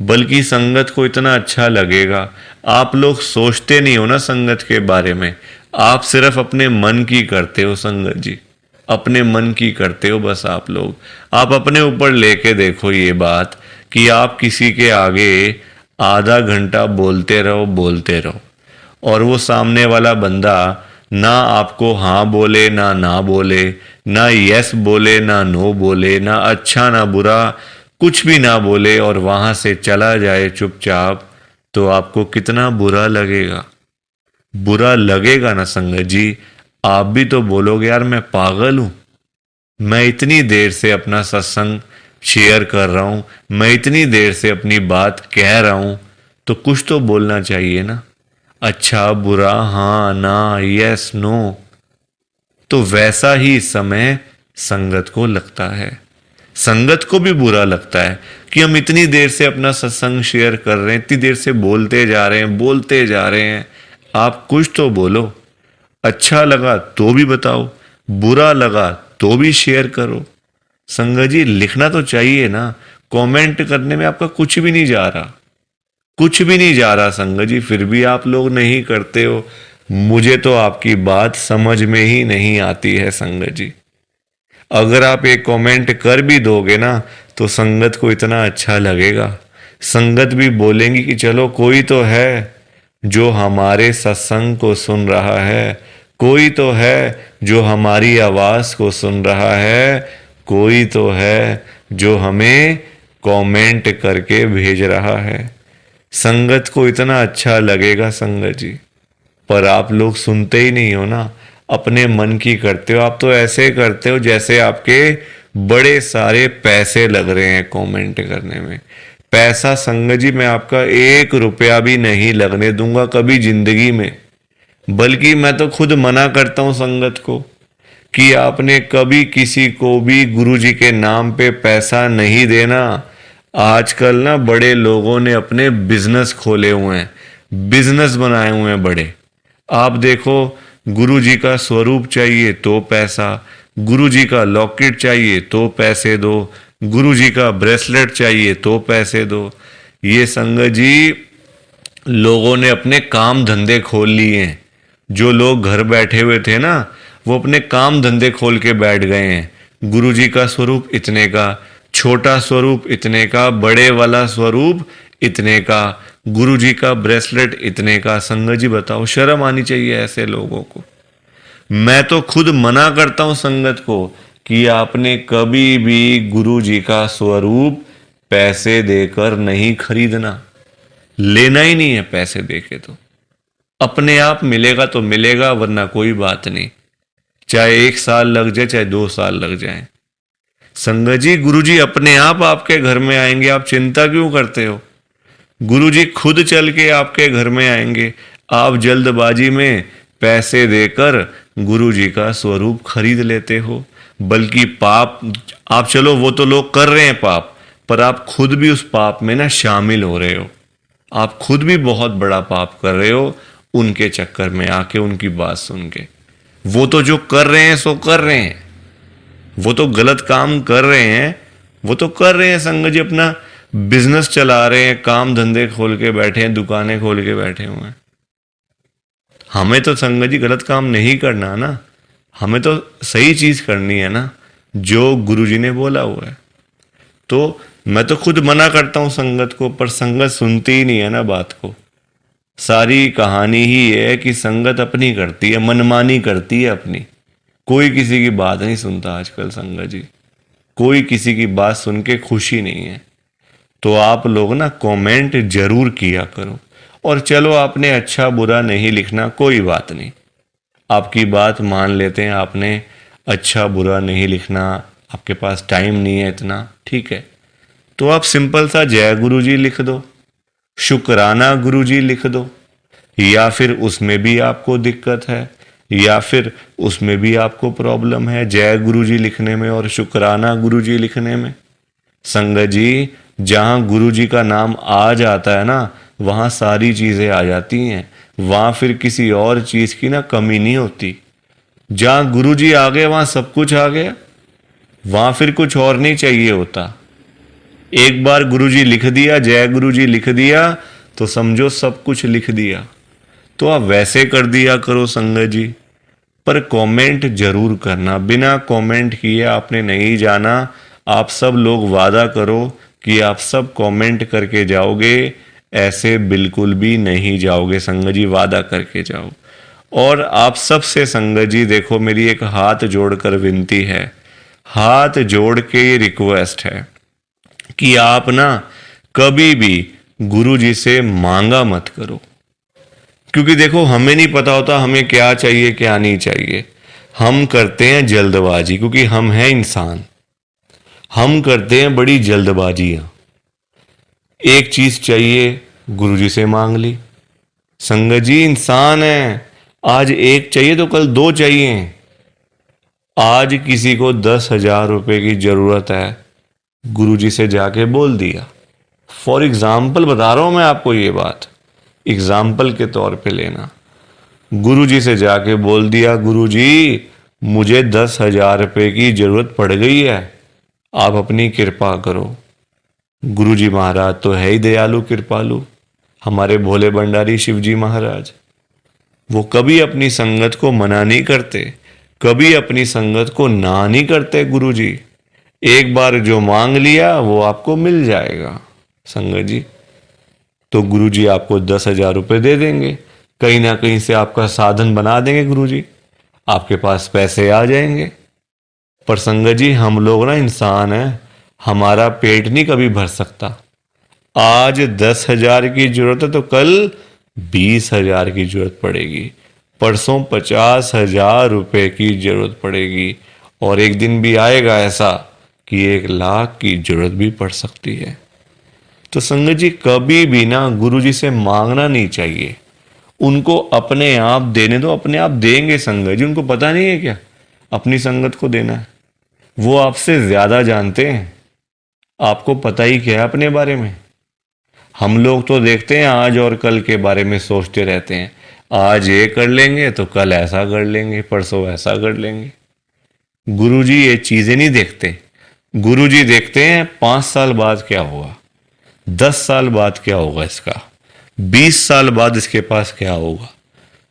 Speaker 1: बल्कि संगत को इतना अच्छा लगेगा। आप लोग सोचते नहीं हो ना संगत के बारे में, आप सिर्फ अपने मन की करते हो संगत जी, अपने मन की करते हो बस। आप लोग आप अपने ऊपर लेके देखो ये बात कि आप किसी के आगे आधा घंटा बोलते रहो और वो सामने वाला बंदा ना आपको हाँ बोले ना ना बोले, ना यस बोले ना नो बोले, ना अच्छा ना बुरा, कुछ भी ना बोले और वहां से चला जाए चुपचाप, तो आपको कितना बुरा लगेगा। बुरा लगेगा ना संगत जी। आप भी तो बोलोगे यार मैं पागल हूं, मैं इतनी देर से अपना सत्संग शेयर कर रहा हूं, मैं इतनी देर से अपनी बात कह रहा हूं, तो कुछ तो बोलना चाहिए ना, अच्छा बुरा, हाँ ना, यस नो। तो वैसा ही इस समय संगत को लगता है, संगत को भी बुरा लगता है कि हम इतनी देर से अपना सत्संग शेयर कर रहे हैं, इतनी देर से बोलते जा रहे हैं, बोलते जा रहे हैं। आप कुछ तो बोलो, अच्छा लगा तो भी बताओ, बुरा लगा तो भी शेयर करो। संगत जी लिखना तो चाहिए ना, कमेंट करने में आपका कुछ भी नहीं जा रहा, कुछ भी नहीं जा रहा संगत जी, फिर भी आप लोग नहीं करते हो। मुझे तो आपकी बात समझ में ही नहीं आती है संगत जी। अगर आप एक कमेंट कर भी दोगे ना तो संगत को इतना अच्छा लगेगा, संगत भी बोलेंगी कि चलो कोई तो है जो हमारे सत्संग को सुन रहा है, कोई तो है जो हमारी आवाज़ को सुन रहा है, कोई तो है जो हमें कमेंट करके भेज रहा है। संगत को इतना अच्छा लगेगा संगत जी, पर आप लोग सुनते ही नहीं हो ना, अपने मन की करते हो। आप तो ऐसे करते हो जैसे आपके बड़े सारे पैसे लग रहे हैं कमेंट करने में। पैसा संगत जी मैं आपका 1 रुपया भी नहीं लगने दूंगा कभी जिंदगी में। बल्कि मैं तो खुद मना करता हूं संगत को कि आपने कभी किसी को भी गुरु जी के नाम पे पैसा नहीं देना। आजकल ना बड़े लोगों ने अपने बिजनेस खोले हुए हैं, बिजनेस बनाए हुए हैं बड़े। आप देखो, गुरु जी का स्वरूप चाहिए तो पैसा, गुरु जी का लॉकेट चाहिए तो पैसे दो, गुरु जी का ब्रेसलेट चाहिए तो पैसे दो। ये संगत जी लोगों ने अपने काम धंधे खोल लिए हैं। जो लोग घर बैठे हुए थे ना, वो अपने काम धंधे खोल के बैठ गए हैं। गुरु जी का स्वरूप इतने का, छोटा स्वरूप इतने का, बड़े वाला स्वरूप इतने का, गुरु जी का ब्रेसलेट इतने का। संगत जी बताओ, शर्म आनी चाहिए ऐसे लोगों को। मैं तो खुद मना करता हूं संगत को कि आपने कभी भी गुरु जी का स्वरूप पैसे देकर नहीं खरीदना, लेना ही नहीं है पैसे देके। तो अपने आप मिलेगा तो मिलेगा, वरना कोई बात नहीं। चाहे 1 साल लग जाए, चाहे 2 साल लग जाए। संगत जी गुरु जी अपने आप आपके घर में आएंगे, आप चिंता क्यों करते हो? गुरु जी खुद चल के आपके घर में आएंगे। आप जल्दबाजी में पैसे देकर गुरु जी का स्वरूप खरीद लेते हो। बल्कि पाप, आप चलो वो तो लोग कर रहे हैं पाप, पर आप खुद भी उस पाप में ना शामिल हो रहे हो। आप खुद भी बहुत बड़ा पाप कर रहे हो उनके चक्कर में आके, उनकी बात सुन के। वो तो जो कर रहे हैं सो कर रहे हैं, वो तो गलत काम कर रहे हैं, वो तो कर रहे हैं संगत जी, अपना बिजनेस चला रहे हैं, काम धंधे खोल के बैठे हैं, दुकानें खोल के बैठे हुए हैं। हमें तो संगत जी गलत काम नहीं करना ना, हमें तो सही चीज करनी है ना, जो गुरु जी ने बोला हुआ है। तो मैं तो खुद मना करता हूं संगत को, पर संगत सुनती ही नहीं है ना बात को। सारी कहानी ही है कि संगत अपनी करती है, मनमानी करती है अपनी। कोई किसी की बात नहीं सुनता आजकल संगत जी, कोई किसी की बात सुन के खुशी नहीं है। तो आप लोग ना कमेंट जरूर किया करो। और चलो आपने अच्छा बुरा नहीं लिखना, कोई बात नहीं, आपकी बात मान लेते हैं। आपने अच्छा बुरा नहीं लिखना, आपके पास टाइम नहीं है इतना, ठीक है। तो आप सिंपल सा जय गुरु जी लिख दो, शुक्राना गुरु जी लिख दो। या फिर उसमें भी आपको दिक्कत है, या फिर उसमें भी आपको प्रॉब्लम है जय गुरु जी लिखने में और शुक्राना गुरु जी लिखने में। संगत जी जहां गुरु जी का नाम आ जाता है ना, वहां सारी चीजें आ जाती हैं। वहां फिर किसी और चीज की ना कमी नहीं होती। जहां गुरु जी आ गए वहां सब कुछ आ गया, वहां फिर कुछ और नहीं चाहिए होता। एक बार गुरु जी लिख दिया, जय गुरु जी लिख दिया, तो समझो सब कुछ लिख दिया। तो आप वैसे कर दिया करो संगत जी, पर कमेंट जरूर करना। बिना कमेंट किए आपने नहीं जाना। आप सब लोग वादा करो कि आप सब कमेंट करके जाओगे, ऐसे बिल्कुल भी नहीं जाओगे संगत जी, वादा करके जाओ। और आप सबसे संगत जी देखो, मेरी एक हाथ जोड़कर विनती है, हाथ जोड़ के ये रिक्वेस्ट है कि आप ना कभी भी गुरु जी से मांगा मत करो। क्योंकि देखो हमें नहीं पता होता हमें क्या चाहिए क्या नहीं चाहिए। हम करते हैं जल्दबाजी, क्योंकि हम हैं इंसान, हम करते हैं बड़ी जल्दबाजियां। एक चीज चाहिए, गुरुजी से मांग ली। संगत जी इंसान है, आज एक चाहिए तो कल 2 चाहिए। आज किसी को 10,000 रुपए की जरूरत है, गुरुजी से जाके बोल दिया। फॉर एग्जाम्पल बता रहा हूं मैं आपको ये बात, एग्जाम्पल के तौर पे लेना। गुरुजी से जाके बोल दिया, गुरुजी मुझे 10,000 रुपए की जरूरत पड़ गई है, आप अपनी कृपा करो। गुरुजी महाराज तो है ही दयालु कृपालु, हमारे भोले भंडारी शिवजी महाराज। वो कभी अपनी संगत को मना नहीं करते, कभी अपनी संगत को ना नहीं करते गुरुजी। एक बार जो मांग लिया वो आपको मिल जाएगा संगत जी। तो गुरुजी आपको 10,000 रुपए दे देंगे, कहीं ना कहीं से आपका साधन बना देंगे गुरुजी। आपके पास पैसे आ जाएंगे। पर संगत जी, हम लोग ना इंसान हैं, हमारा पेट नहीं कभी भर सकता। आज 10,000 की जरूरत है तो कल 20,000 की जरूरत पड़ेगी, परसों 50,000 रुपए की जरूरत पड़ेगी, और एक दिन भी आएगा ऐसा कि 1,00,000 की जरूरत भी पड़ सकती है। तो संगत जी, कभी भी ना गुरु जी से मांगना नहीं चाहिए, उनको अपने आप देने दो, अपने आप देंगे संगत जी। उनको पता नहीं है क्या अपनी संगत को देना है? वो आपसे ज्यादा जानते हैं, आपको पता ही क्या है अपने बारे में। हम लोग तो देखते हैं आज और कल के बारे में सोचते रहते हैं, आज ये कर लेंगे तो कल ऐसा कर लेंगे, परसों ऐसा कर लेंगे। गुरुजी ये चीजें नहीं देखते। गुरुजी देखते हैं 5 साल बाद क्या होगा, 10 साल बाद क्या होगा इसका, 20 साल बाद इसके पास क्या होगा।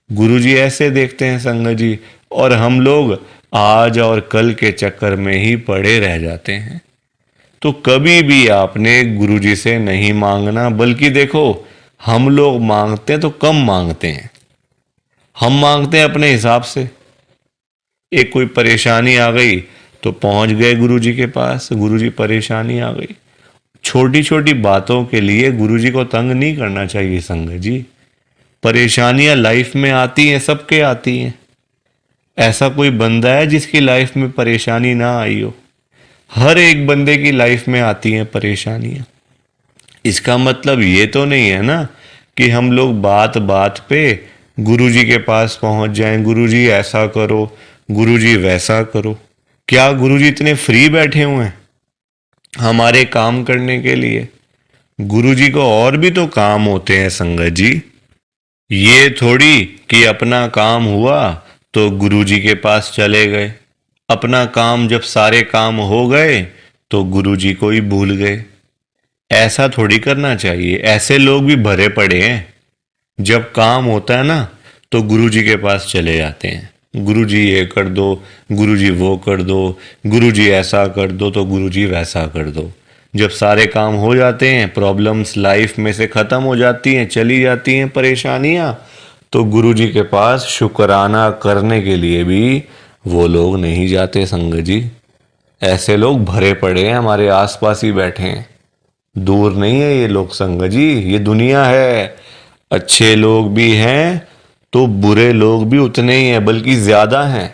Speaker 1: गुरुजी ऐसे देखते हैं संगत जी, और हम लोग आज और कल के चक्कर में ही पड़े रह जाते हैं। तो कभी भी आपने गुरुजी से नहीं मांगना, बल्कि देखो, हम लोग मांगते हैं तो कम मांगते हैं। हम मांगते हैं अपने हिसाब से। एक कोई परेशानी आ गई तो पहुंच गए गुरुजी के पास, गुरुजी परेशानी आ गई। छोटी छोटी बातों के लिए गुरुजी को तंग नहीं करना चाहिए संगत जी। परेशानियां लाइफ में आती हैं, सबके आती हैं। ऐसा कोई बंदा है जिसकी लाइफ में परेशानी ना आई हो? हर एक बंदे की लाइफ में आती हैं परेशानियां। इसका मतलब ये तो नहीं है ना कि हम लोग बात बात पे गुरुजी के पास पहुंच जाएं, गुरुजी ऐसा करो, गुरुजी वैसा करो। क्या गुरुजी इतने फ्री बैठे हुए हैं हमारे काम करने के लिए? गुरुजी को और भी तो काम होते हैं संगत जी। ये थोड़ी कि अपना काम हुआ तो गुरुजी के पास चले गए, अपना काम जब सारे काम हो गए तो गुरुजी को ही भूल गए। ऐसा थोड़ी करना चाहिए। ऐसे लोग भी भरे पड़े हैं, जब काम होता है ना तो गुरुजी के पास चले जाते हैं, गुरुजी ये कर दो, गुरुजी वो कर दो, गुरुजी ऐसा कर दो तो गुरुजी वैसा कर दो। जब सारे काम हो जाते हैं, प्रॉब्लम्स लाइफ में से ख़त्म हो जाती हैं, चली जाती हैं परेशानियां, तो गुरुजी के पास शुक्राना करने के लिए भी वो लोग नहीं जाते संगत जी। ऐसे लोग भरे पड़े हैं, हमारे आसपास ही बैठे हैं, दूर नहीं है ये लोग संगत जी। ये दुनिया है, अच्छे लोग भी हैं तो बुरे लोग भी उतने ही हैं, बल्कि ज्यादा हैं।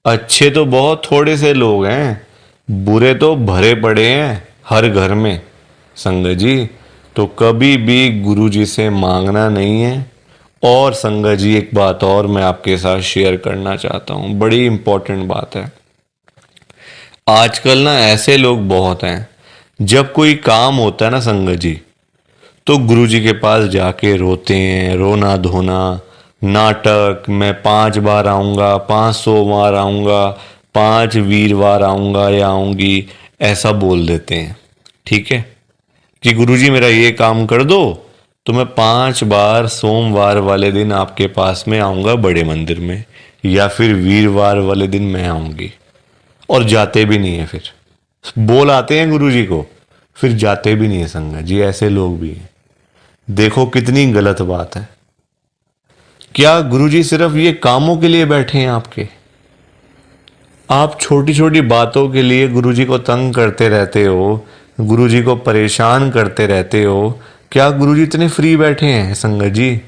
Speaker 1: अच्छे तो बहुत थोड़े से लोग हैं, बुरे तो भरे पड़े हैं हर घर में संगत जी। तो कभी भी गुरुजी से मांगना नहीं है। और संगत जी, एक बात और मैं आपके साथ शेयर करना चाहता हूँ, बड़ी इंपॉर्टेंट बात है। आजकल ना ऐसे लोग बहुत हैं, जब कोई काम होता है ना संगत जी, तो गुरुजी के पास जाके रोते हैं, रोना धोना, नाटक, मैं 5 बार आऊँगा, 500 बार आऊँगा, 5 वीरवार आऊँगा या आऊँगी, ऐसा बोल देते हैं। ठीक है कि गुरुजी मेरा ये काम कर दो तो मैं 5 बार सोमवार वाले दिन आपके पास में आऊँगा बड़े मंदिर में, या फिर वीरवार वाले दिन मैं आऊँगी। और जाते भी नहीं है, फिर बोल आते हैं गुरुजी को, फिर जाते भी नहीं है संगत जी। ऐसे लोग भी हैं। देखो कितनी गलत बात है। क्या गुरुजी सिर्फ ये कामों के लिए बैठे हैं आपके? आप छोटी छोटी बातों के लिए गुरुजी को तंग करते रहते हो, गुरुजी को परेशान करते रहते हो। क्या गुरुजी इतने फ्री बैठे हैं संगत जी?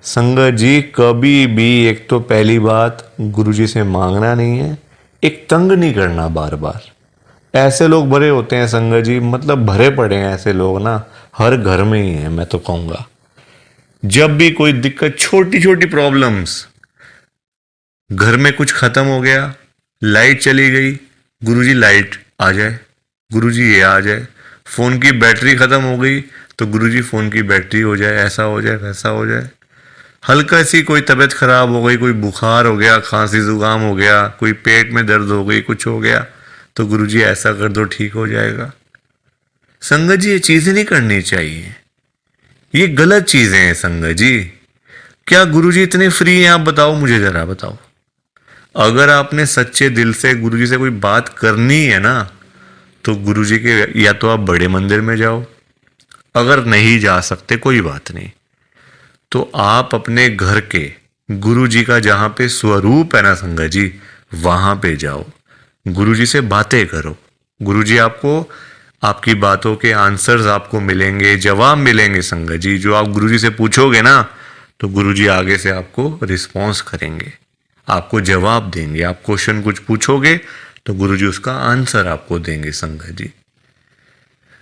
Speaker 1: संगत जी, कभी भी, एक तो पहली बात, गुरुजी से मांगना नहीं है, एक तंग नहीं करना बार बार। ऐसे लोग भरे होते हैं संगत जी, मतलब भरे पड़े हैं ऐसे लोग ना, हर घर में ही है मैं तो कहूँगा। जब भी कोई दिक्कत, छोटी छोटी प्रॉब्लम्स, घर में कुछ खत्म हो गया, लाइट चली गई, गुरुजी लाइट आ जाए, गुरुजी ये आ जाए। फ़ोन की बैटरी ख़त्म हो गई तो गुरुजी फ़ोन की बैटरी हो जाए, ऐसा हो जाए, वैसा हो जाए। हल्का सी कोई तबीयत खराब हो गई, कोई बुखार हो गया, खांसी जुकाम हो गया, कोई पेट में दर्द हो गई, कुछ हो गया, तो गुरुजी ऐसा कर दो, ठीक हो जाएगा। संगत जी, ये चीज़ें नहीं करनी चाहिए, ये गलत चीज़ें हैं संगत जी। क्या गुरुजी इतने फ्री हैं? आप बताओ, मुझे ज़रा बताओ। अगर आपने सच्चे दिल से गुरुजी से कोई बात करनी है ना, तो गुरुजी के या तो आप बड़े मंदिर में जाओ, अगर नहीं जा सकते कोई बात नहीं, तो आप अपने घर के गुरु जी का जहाँ पे स्वरूप है ना संगत जी, वहाँ पे जाओ, गुरु जी से बातें करो। गुरु जी आपको, आपकी बातों के आंसर्स आपको मिलेंगे, जवाब मिलेंगे संगत जी। जो आप गुरु जी से पूछोगे ना, तो गुरु जी आगे से आपको रिस्पॉन्स करेंगे, आपको जवाब देंगे। आप क्वेश्चन कुछ पूछोगे तो गुरु जी उसका आंसर आपको देंगे संगत जी।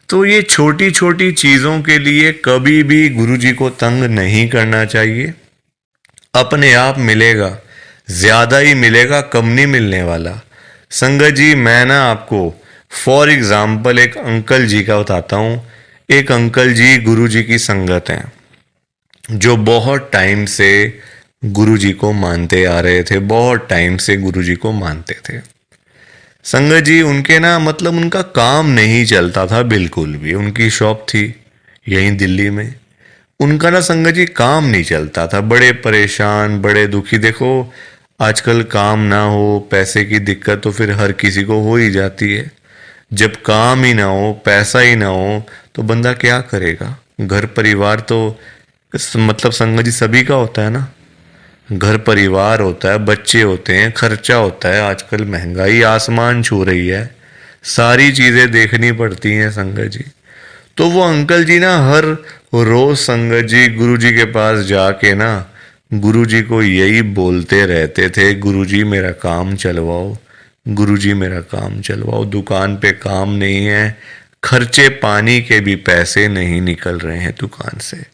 Speaker 1: तो ये छोटी छोटी चीज़ों के लिए कभी भी गुरु जी को तंग नहीं करना चाहिए। अपने आप मिलेगा, ज़्यादा ही मिलेगा, कम नहीं मिलने वाला। संगत जी मैं ना आपको फॉर एग्ज़ाम्पल एक अंकल जी का बताता हूँ। एक अंकल जी गुरु जी की संगत हैं, जो बहुत टाइम से गुरु जी को मानते आ रहे थे, बहुत टाइम से गुरु जी को मानते थे। संगत जी उनके ना मतलब उनका काम नहीं चलता था बिल्कुल भी। उनकी शॉप थी यहीं दिल्ली में, उनका ना संगत जी काम नहीं चलता था। बड़े परेशान, बड़े दुखी। देखो आजकल काम ना हो, पैसे की दिक्कत तो फिर हर किसी को हो ही जाती है। जब काम ही ना हो, पैसा ही ना हो, तो बंदा क्या करेगा। घर परिवार तो मतलब संगत जी सभी का होता है ना। घर परिवार होता है, बच्चे होते हैं, खर्चा होता है। आजकल महंगाई आसमान छू रही है, सारी चीज़ें देखनी पड़ती हैं संगत जी। तो वो अंकल जी ना हर रोज संगत जी गुरु जी के पास जाके ना गुरु जी को यही बोलते रहते थे, गुरु जी मेरा काम चलवाओ, गुरु जी मेरा काम चलवाओ। दुकान पे काम नहीं है, खर्चे पानी के भी पैसे नहीं निकल रहे हैं दुकान से।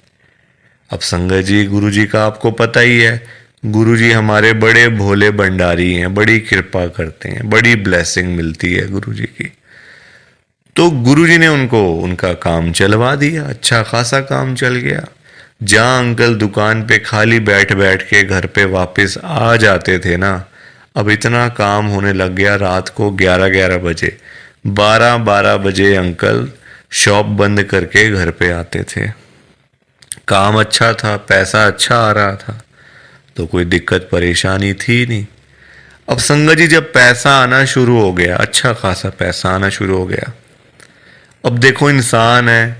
Speaker 1: अब संगत जी गुरु जी का आपको पता ही है, गुरु जी हमारे बड़े भोले भंडारी हैं, बड़ी कृपा करते हैं, बड़ी ब्लेसिंग मिलती है गुरु जी की। तो गुरुजी ने उनको उनका काम चलवा दिया, अच्छा खासा काम चल गया। जहाँ अंकल दुकान पे खाली बैठ बैठ के घर पे वापस आ जाते थे ना, अब इतना काम होने लग गया। रात को 11-11 बजे, 12-12 बजे अंकल शॉप बंद करके घर पे आते थे। काम अच्छा था, पैसा अच्छा आ रहा था, तो कोई दिक्कत परेशानी थी नहीं। अब संगत जी जब पैसा आना शुरू हो गया, अच्छा खासा पैसा आना शुरू हो गया, अब देखो इंसान है,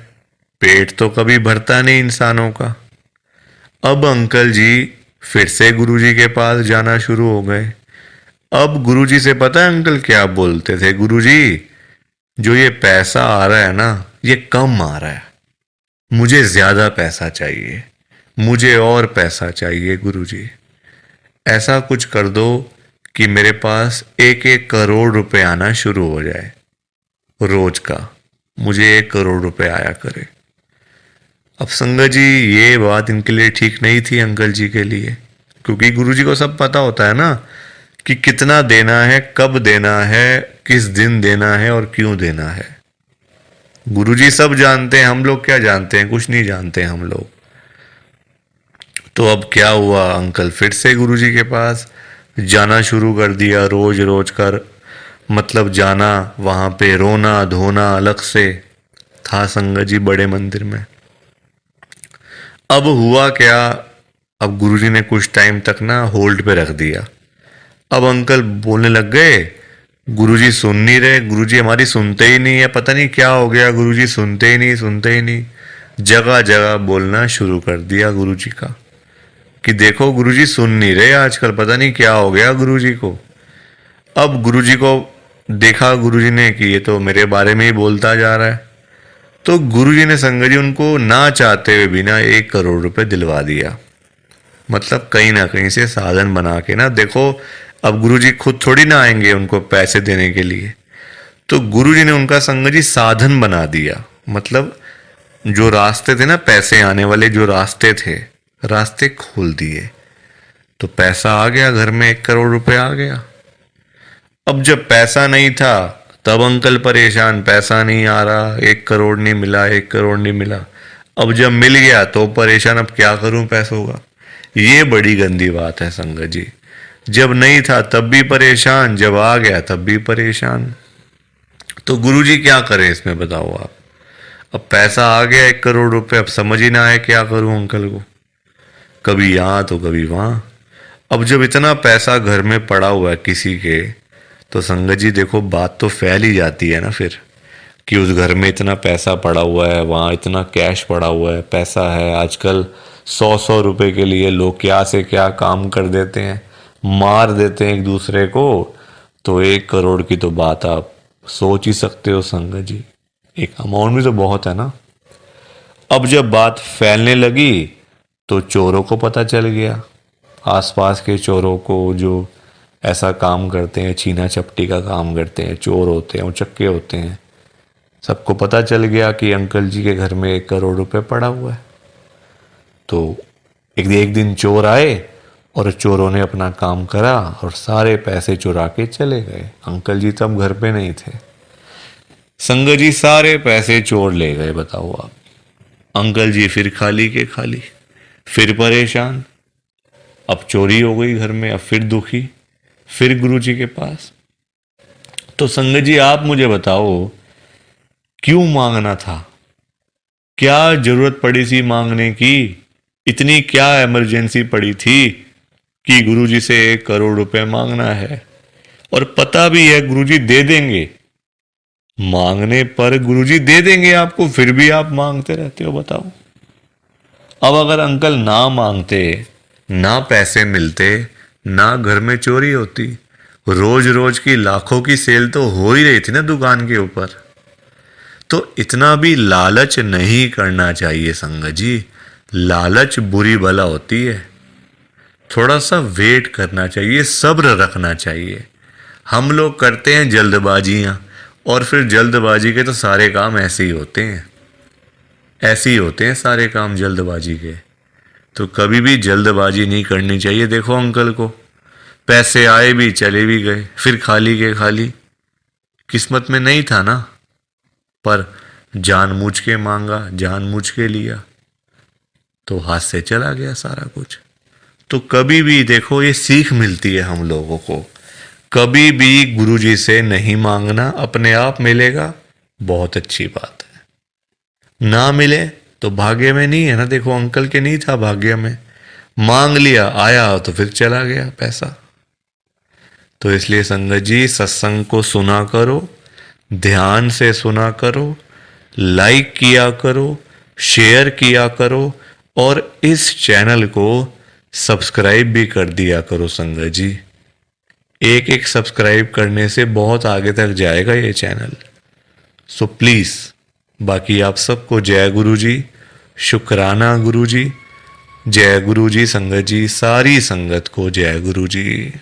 Speaker 1: पेट तो कभी भरता नहीं इंसानों का। अब अंकल जी फिर से गुरुजी के पास जाना शुरू हो गए। अब गुरुजी से पता है अंकल क्या बोलते थे, गुरुजी जो ये पैसा आ रहा है ना, ये कम आ रहा है, मुझे ज्यादा पैसा चाहिए, मुझे और पैसा चाहिए गुरुजी। ऐसा कुछ कर दो कि मेरे पास 1-1 करोड़ रुपए आना शुरू हो जाए रोज का, मुझे 1 करोड़ रुपए आया करे। अब संगत जी ये बात इनके लिए ठीक नहीं थी अंकल जी के लिए, क्योंकि गुरुजी को सब पता होता है ना कि कितना देना है, कब देना है, किस दिन देना है और क्यों देना है। गुरुजी सब जानते हैं, हम लोग क्या जानते हैं, कुछ नहीं जानते हम लोग। तो अब क्या हुआ, अंकल फिर से गुरुजी के पास जाना शुरू कर दिया, रोज रोज कर मतलब जाना, वहां पे रोना धोना अलग से था संगत जी बड़े मंदिर में। अब हुआ क्या, अब गुरुजी ने कुछ टाइम तक ना होल्ड पे रख दिया। अब अंकल बोलने लग गए, गुरुजी सुन नहीं रहे, गुरुजी हमारी सुनते ही नहीं है, पता नहीं क्या हो गया, गुरुजी सुनते ही नहीं, सुनते ही नहीं। जगह जगह बोलना शुरू कर दिया गुरुजी का कि देखो गुरुजी सुन नहीं रहे आजकल, पता नहीं क्या हो गया गुरुजी को। अब गुरुजी को देखा गुरुजी ने कि ये तो मेरे बारे में ही बोलता जा रहा है, तो गुरुजी ने संगत जी उनको ना चाहते हुए भी ना 1 करोड़ रुपए दिलवा दिया। मतलब कहीं ना कहीं से साधन बना के ना, देखो अब गुरुजी खुद थोड़ी ना आएंगे उनको पैसे देने के लिए, तो गुरुजी ने उनका संगत जी साधन बना दिया। मतलब जो रास्ते थे ना पैसे आने वाले, जो रास्ते थे, रास्ते खोल दिए, तो पैसा आ गया घर में, 1 करोड़ रुपए आ गया। अब जब पैसा नहीं था तब अंकल परेशान, पैसा नहीं आ रहा, 1 करोड़ नहीं मिला, 1 करोड़ नहीं मिला। अब जब मिल गया तो परेशान, अब क्या करूं पैसों का। ये बड़ी गंदी बात है संगत जी। जब नहीं था तब भी परेशान, जब आ गया तब भी परेशान। तो गुरुजी क्या करें इसमें बताओ आप। अब पैसा आ गया 1 करोड़ रुपए, अब समझ ही ना आए क्या करूं अंकल को, कभी यहाँ तो कभी वहां। अब जब इतना पैसा घर में पड़ा हुआ है किसी के, तो संगत जी देखो बात तो फैल ही जाती है ना फिर, कि उस घर में इतना पैसा पड़ा हुआ है, वहाँ इतना कैश पड़ा हुआ है, पैसा है। आजकल 100 रुपए के लिए लोग क्या से क्या काम कर देते हैं, मार देते हैं एक दूसरे को। तो 1 करोड़ की तो बात आप सोच ही सकते हो संगत जी, एक अमाउंट भी तो बहुत है ना। अब जब बात फैलने लगी तो चोरों को पता चल गया, आसपास के चोरों को, जो ऐसा काम करते हैं, छीना चपटी का काम करते हैं, चोर होते हैं, उचक्के होते हैं, सबको पता चल गया कि अंकल जी के घर में 1 करोड़ रुपए पड़ा हुआ है। तो एक दिन चोर आए और चोरों ने अपना काम करा और सारे पैसे चुरा के चले गए। अंकल जी तब घर पे नहीं थे। संगत जी सारे पैसे चोर ले गए। बताओ आप, अंकल जी फिर खाली के खाली, फिर परेशान। अब चोरी हो गई घर में, अब फिर दुखी, फिर गुरुजी के पास। तो संगत जी आप मुझे बताओ, क्यों मांगना था? क्या जरूरत पड़ी थी मांगने की? इतनी क्या इमरजेंसी पड़ी थी कि गुरुजी से 1 करोड़ रुपए मांगना है? और पता भी है गुरुजी दे देंगे, मांगने पर गुरुजी दे देंगे आपको, फिर भी आप मांगते रहते हो। बताओ, अब अगर अंकल ना मांगते, ना पैसे मिलते, ना घर में चोरी होती, रोज रोज की लाखों की सेल तो हो ही रही थी ना दुकान के ऊपर। तो इतना भी लालच नहीं करना चाहिए संगत जी। लालच बुरी बला होती है। थोड़ा सा वेट करना चाहिए, सब्र रखना चाहिए। हम लोग करते हैं जल्दबाजियां, और फिर जल्दबाजी के तो सारे काम ऐसे ही होते हैं, ऐसे ही होते हैं सारे काम जल्दबाजी के। तो कभी भी जल्दबाजी नहीं करनी चाहिए। देखो अंकल को पैसे आए भी चले भी गए, फिर खाली के खाली। किस्मत में नहीं था ना, पर जानबूझ के मांगा, जानबूझ के लिया, तो हाथ से चला गया सारा कुछ। तो कभी भी देखो, ये सीख मिलती है हम लोगों को, कभी भी गुरुजी से नहीं मांगना, अपने आप मिलेगा, बहुत अच्छी बात है। ना मिले तो भाग्य में नहीं है ना। देखो अंकल के नहीं था भाग्य में, मांग लिया, आया तो फिर चला गया पैसा। तो इसलिए संगत जी, सत्संग को सुना करो, ध्यान से सुना करो, लाइक किया करो, शेयर किया करो, और इस चैनल को सब्सक्राइब भी कर दिया करो संगत जी। एक एक सब्सक्राइब करने से बहुत आगे तक जाएगा ये चैनल। सो प्लीज़, बाकी आप सबको जय गुरु जी, शुक्राना गुरु जी, जय गुरु जी संगत जी, सारी संगत को जय गुरु जी।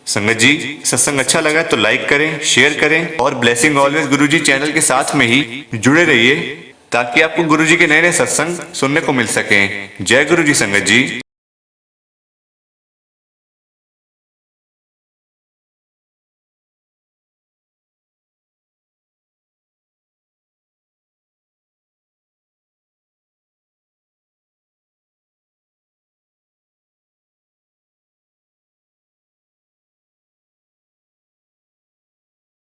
Speaker 2: संगत जी, सत्संग अच्छा लगा तो लाइक करें, शेयर करें, और ब्लेसिंग ऑलवेज गुरुजी चैनल के साथ में ही जुड़े रहिए, ताकि आपको गुरुजी के नए नए सत्संग सुनने को मिल सकें। जय गुरु जी संगत जी।